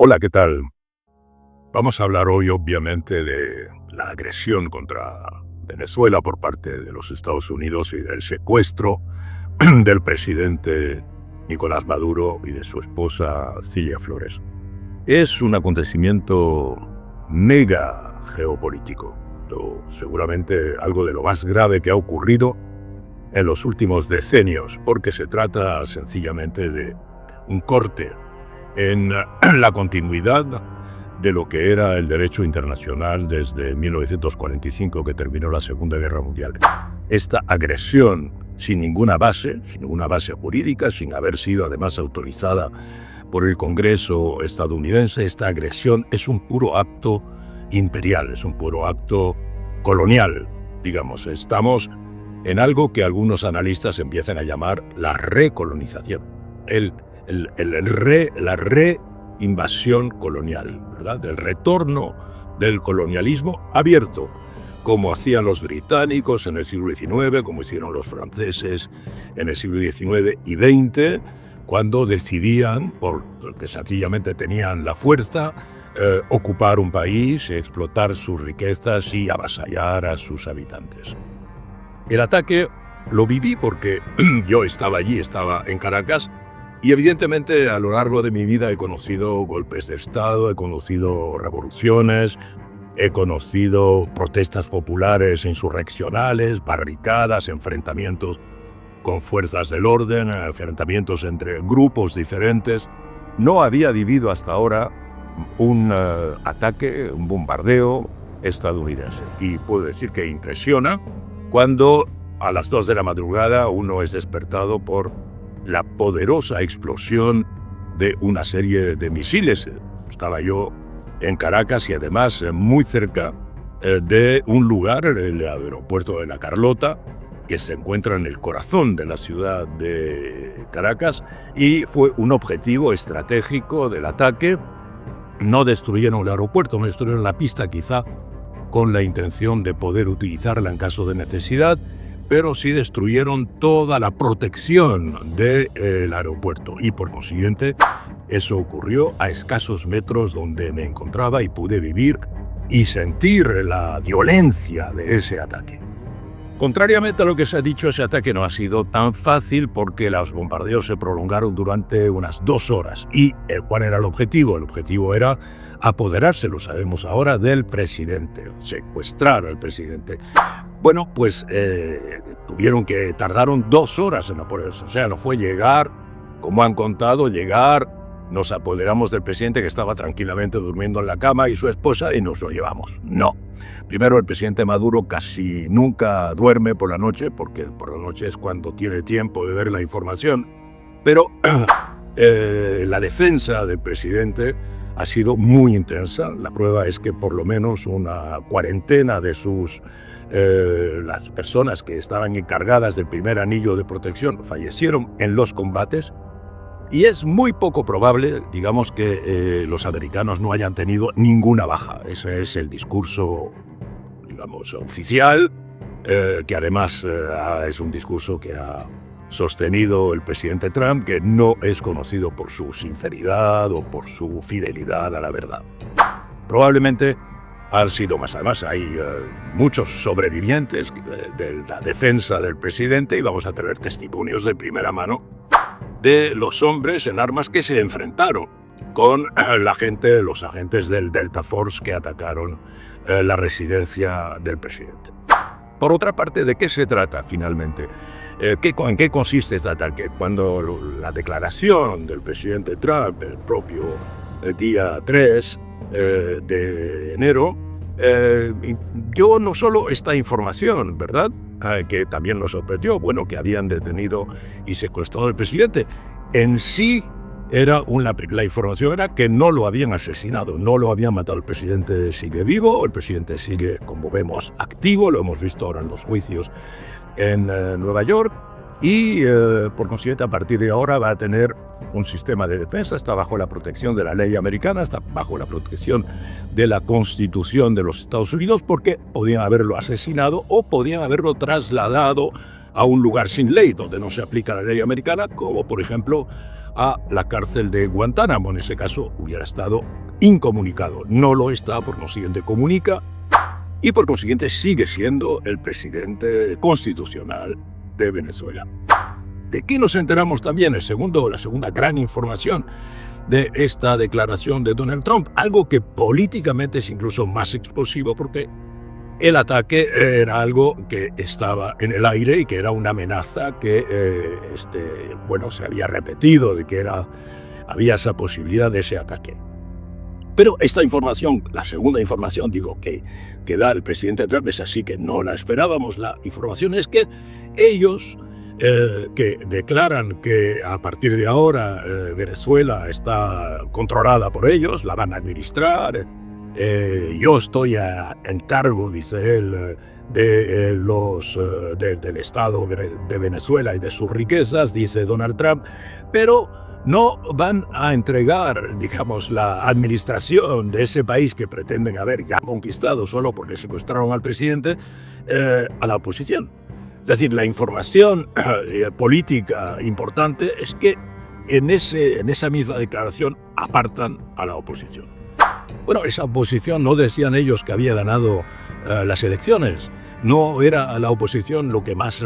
Hola, ¿qué tal? Vamos a hablar hoy obviamente de la agresión contra Venezuela por parte de los Estados Unidos y del secuestro del presidente Nicolás Maduro y de su esposa Cilia Flores. Es un acontecimiento mega geopolítico, seguramente algo de lo más grave que ha ocurrido en los últimos decenios, porque se trata sencillamente de un corte en la continuidad de lo que era el derecho internacional desde 1945, que terminó la Segunda Guerra Mundial. Esta agresión sin ninguna base jurídica, sin haber sido además autorizada por el Congreso estadounidense, esta agresión es un puro acto imperial, es un puro acto colonial, digamos. Estamos en algo que algunos analistas empiezan a llamar la recolonización, la reinvasión colonial, ¿verdad? El retorno del colonialismo abierto, como hacían los británicos en el siglo XIX, como hicieron los franceses en el siglo XIX y XX, cuando decidían, porque sencillamente tenían la fuerza, ocupar un país, explotar sus riquezas y avasallar a sus habitantes. El ataque lo viví porque yo estaba allí, estaba en Caracas, y evidentemente a lo largo de mi vida he conocido golpes de Estado, he conocido revoluciones, he conocido protestas populares insurreccionales, barricadas, enfrentamientos con fuerzas del orden, enfrentamientos entre grupos diferentes. No había vivido hasta ahora un ataque, un bombardeo estadounidense. Y puedo decir que impresiona cuando a las 2 de la madrugada uno es despertado por la poderosa explosión de una serie de misiles. Estaba yo en Caracas y además muy cerca de un lugar, el aeropuerto de La Carlota, que se encuentra en el corazón de la ciudad de Caracas, y fue un objetivo estratégico del ataque. No destruyeron el aeropuerto, no destruyeron la pista, quizá con la intención de poder utilizarla en caso de necesidad, pero sí destruyeron toda la protección del aeropuerto, y por consiguiente eso ocurrió a escasos metros donde me encontraba y pude vivir y sentir la violencia de ese ataque. Contrariamente a lo que se ha dicho, ese ataque no ha sido tan fácil porque los bombardeos se prolongaron durante unas 2 horas. ¿Y cuál era el objetivo? El objetivo era apoderarse, lo sabemos ahora, del presidente, secuestrar al presidente. Bueno, pues tardaron 2 horas en apoderarse. O sea, no fue llegar, como han contado, nos apoderamos del presidente que estaba tranquilamente durmiendo en la cama y su esposa y nos lo llevamos. No. Primero, el presidente Maduro casi nunca duerme por la noche, porque por la noche es cuando tiene tiempo de ver la información. Pero la defensa del presidente ha sido muy intensa. La prueba es que por lo menos una cuarentena de las personas que estaban encargadas del primer anillo de protección fallecieron en los combates. Y es muy poco probable, digamos, que los americanos no hayan tenido ninguna baja. Ese es el discurso, digamos, oficial, que además es un discurso que ha sostenido el presidente Trump, que no es conocido por su sinceridad o por su fidelidad a la verdad. Probablemente han sido más. Además, hay muchos sobrevivientes de la defensa del presidente y vamos a tener testimonios de primera mano de los hombres en armas que se enfrentaron con los agentes del Delta Force que atacaron la residencia del presidente. Por otra parte, ¿de qué se trata finalmente? ¿En qué consiste este ataque? Cuando la declaración del presidente Trump, el propio día 3 de enero, dio no solo esta información, ¿verdad?, que también nos sorprendió, que habían detenido y secuestrado al presidente. En sí, la información era que no lo habían asesinado, no lo habían matado. El presidente sigue vivo, el presidente sigue, como vemos, activo, lo hemos visto ahora en los juicios en Nueva York, y por consiguiente, a partir de ahora va a tener un sistema de defensa, está bajo la protección de la ley americana, está bajo la protección de la Constitución de los Estados Unidos, porque podían haberlo asesinado o podían haberlo trasladado a un lugar sin ley, donde no se aplica la ley americana, como por ejemplo a la cárcel de Guantánamo. En ese caso hubiera estado incomunicado. No lo está, por consiguiente comunica y por consiguiente sigue siendo el presidente constitucional de Venezuela. ¿De qué nos enteramos también? La segunda gran información de esta declaración de Donald Trump, algo que políticamente es incluso más explosivo porque el ataque era algo que estaba en el aire y que era una amenaza que se había repetido, de que había esa posibilidad de ese ataque. Pero esta información, la segunda información, que da el presidente Trump, es así que no la esperábamos. La información es que ellos que declaran que a partir de ahora Venezuela está controlada por ellos, la van a administrar. Yo estoy en cargo, dice él, del Estado de Venezuela y de sus riquezas, dice Donald Trump, pero no van a entregar, digamos, la administración de ese país que pretenden haber ya conquistado solo porque secuestraron al presidente a la oposición. Es decir, la información política importante es que en esa misma declaración apartan a la oposición. Bueno, esa oposición no decían ellos que había ganado las elecciones. No era la oposición la que más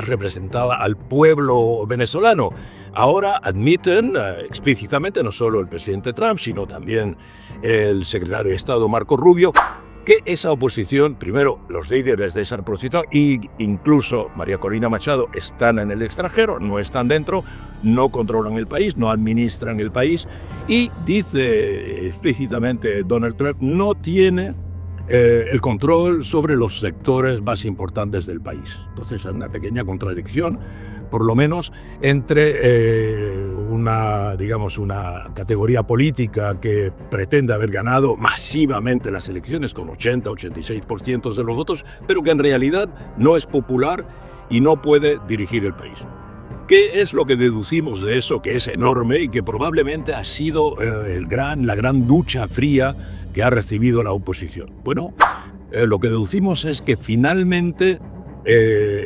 representaba al pueblo venezolano. Ahora admiten explícitamente, no solo el presidente Trump, sino también el secretario de Estado Marco Rubio, que esa oposición, primero los líderes de esa oposición e incluso María Corina Machado están en el extranjero, no están dentro, no controlan el país, no administran el país y dice explícitamente Donald Trump no tiene el control sobre los sectores más importantes del país. Entonces hay una pequeña contradicción, por lo menos, entre una categoría política que pretende haber ganado masivamente las elecciones con 80-86% de los votos, pero que en realidad no es popular y no puede dirigir el país. ¿Qué es lo que deducimos de eso, que es enorme y que probablemente ha sido la gran ducha fría que ha recibido la oposición? Bueno, lo que deducimos es que finalmente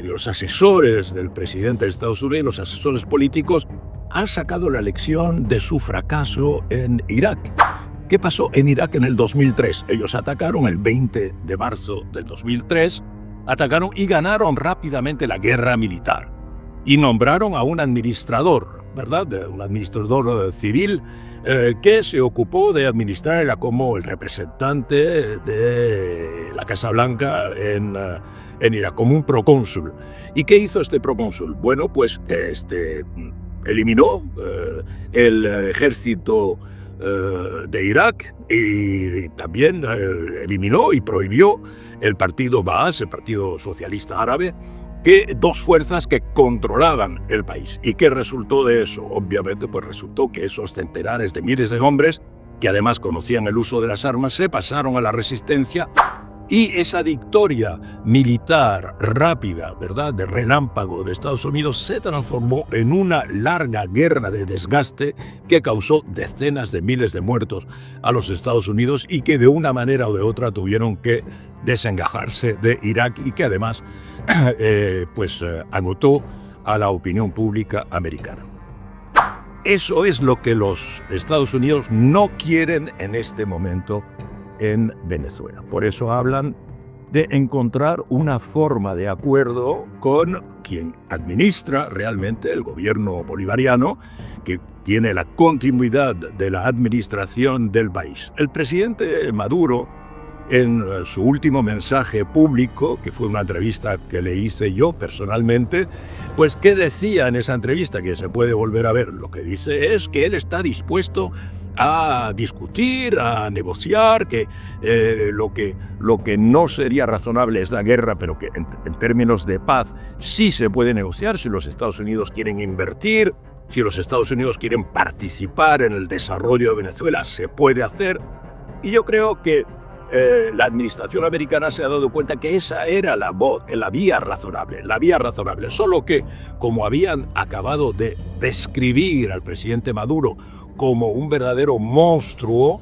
los asesores del presidente de Estados Unidos, los asesores políticos, han sacado la lección de su fracaso en Irak. ¿Qué pasó en Irak en el 2003? Ellos atacaron el 20 de marzo del 2003, atacaron y ganaron rápidamente la guerra militar. Y nombraron a un administrador, ¿verdad? Un administrador civil que se ocupó de administrar, era como el representante de la Casa Blanca en Irak, como un procónsul. ¿Y qué hizo este procónsul? Bueno, pues eliminó el ejército de Irak y también eliminó y prohibió el partido Baas, el Partido Socialista Árabe, dos fuerzas que controlaban el país. ¿Y qué resultó de eso? Obviamente, pues resultó que esos centenares de miles de hombres, que además conocían el uso de las armas, se pasaron a la resistencia y esa victoria militar rápida, ¿verdad?, de relámpago de Estados Unidos se transformó en una larga guerra de desgaste que causó decenas de miles de muertos a los Estados Unidos y que de una manera o de otra tuvieron que desengajarse de Irak y que además agotó a la opinión pública americana. Eso es lo que los Estados Unidos no quieren en este momento en Venezuela. Por eso hablan de encontrar una forma de acuerdo con quien administra realmente el gobierno bolivariano, que tiene la continuidad de la administración del país. El presidente Maduro, en su último mensaje público, que fue una entrevista que le hice yo personalmente, pues ¿qué decía en esa entrevista? Que se puede volver a ver. Lo que dice es que él está dispuesto a discutir, a negociar, que lo que no sería razonable es la guerra, pero que en términos de paz sí se puede negociar si los Estados Unidos quieren invertir, si los Estados Unidos quieren participar en el desarrollo de Venezuela, se puede hacer. Y yo creo que la administración americana se ha dado cuenta que esa era la vía razonable, solo que como habían acabado de describir al presidente Maduro como un verdadero monstruo,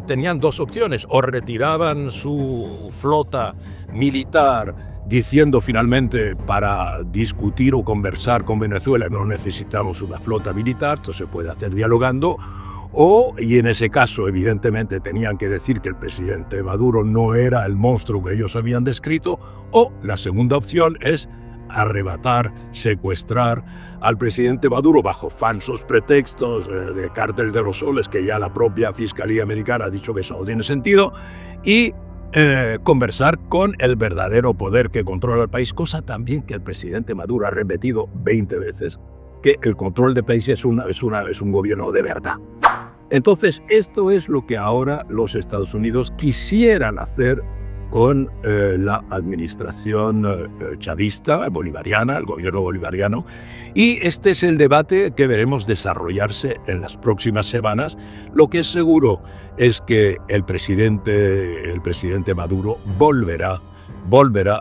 tenían dos opciones: o retiraban su flota militar diciendo finalmente para discutir o conversar con Venezuela no necesitamos una flota militar, esto se puede hacer dialogando, y en ese caso evidentemente tenían que decir que el presidente Maduro no era el monstruo que ellos habían descrito, o la segunda opción es arrebatar, secuestrar al presidente Maduro bajo falsos pretextos de cártel de los soles, que ya la propia Fiscalía Americana ha dicho que eso no tiene sentido, y conversar con el verdadero poder que controla el país, cosa también que el presidente Maduro ha repetido 20 veces, que el control del país es un gobierno de verdad. Entonces, esto es lo que ahora los Estados Unidos quisieran hacer con la administración chavista, bolivariana, el gobierno bolivariano. Y este es el debate que veremos desarrollarse en las próximas semanas. Lo que es seguro es que el presidente Maduro volverá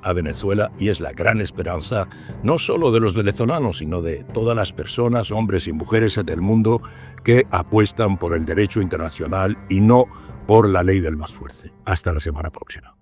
a Venezuela, y es la gran esperanza no solo de los venezolanos, sino de todas las personas, hombres y mujeres en el mundo que apuestan por el derecho internacional y no por la ley del más fuerte. Hasta la semana próxima.